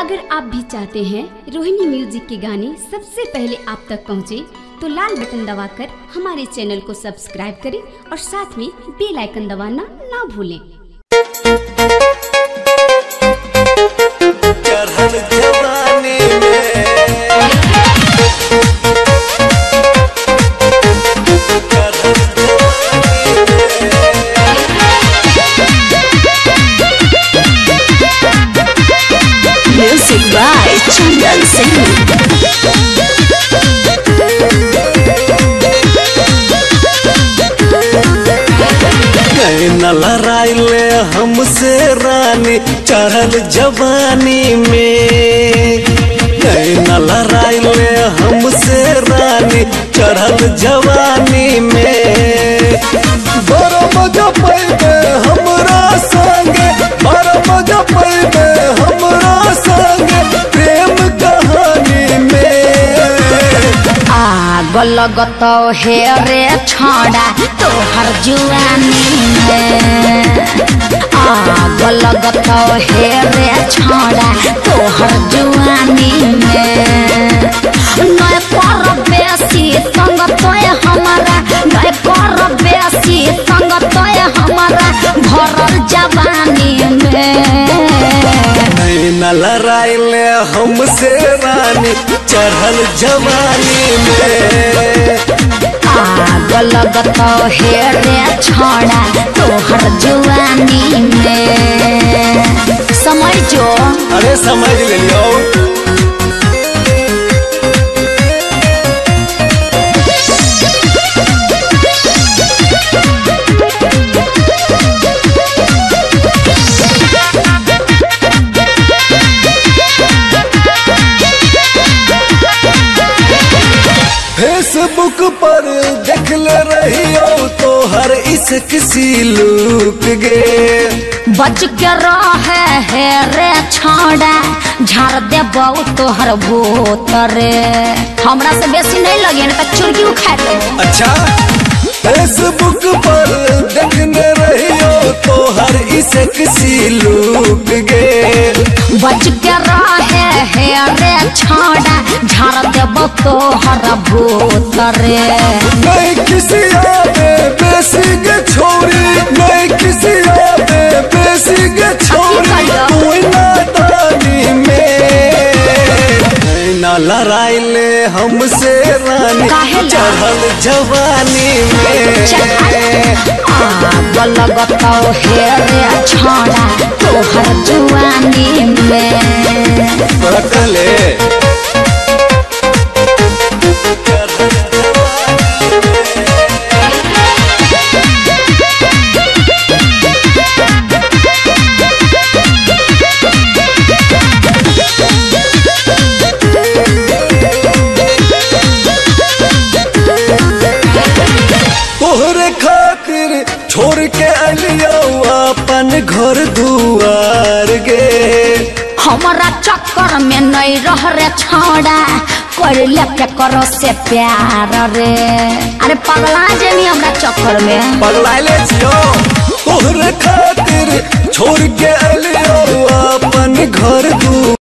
अगर आप भी चाहते हैं रोहिणी म्यूजिक के गाने सबसे पहले आप तक पहुंचे, तो लाल बटन दबाकर हमारे चैनल को सब्सक्राइब करें और साथ में बेल आइकन दबाना ना भूलें। Music by Chandan Singh। न लड़ाइले हमसे रानी चढ़ल जवानी में, न लड़ाइले हमसे रानी चढ़ल जवानी में। बड़ा मजा पैबे हमरा संगे, बड़ा मजा पैबे हमरा संगे प्रेम कहानी में। आग लगत हे रे छड़ा तोहर जुआनी में, आग लगत हे रे छड़ा तोहर जुआनी में। नय कर बेसी संग तोय हमारा, नय कर बेसी संग तोय हमारा भरल जवानी में। न लड़ाइले हमसे रानी चढ़ल जवानी में। आग लगत हे रे छड़ा तोहर जुआनी में। समझो? अरे समझ लियो। फेसबुक पर देखले रहियो तो हर इस किसी लूक गे। बच के रहे हे रे छड़ा झाड़ दे बहु तोहर भूत रे। हमरा से बेसी नहीं लगे न त चुरकी उखाड़ ले। अच्छा फेसबुक पर देखने रहियो तो हर इस किसी लूक गे। बच के रहे हे रे छड़ा झाड़ दे बहु तोहर भूत रे। नहीं किसी आवे बेसी के छोरी, नहीं किसी आवे बेसी के छोरी कोई नादानी में। ना लड़ाइले हमसे रानी चढ़ल जवानी में। आग लगत हे रे छड़ा तोहर जुआनी में। रखले तोहरे खातिर छोड़ के अलियो अपन घर दुआर गे। हमारा चक्कर में नहीं रह रे छड़ा कर ले के करो से प्यार रे। अरे पगला जेनी हमरा चक्कर में पगलाइले छियो। तोहरे खातिर छोड़ के अलियो अपन घर दुआर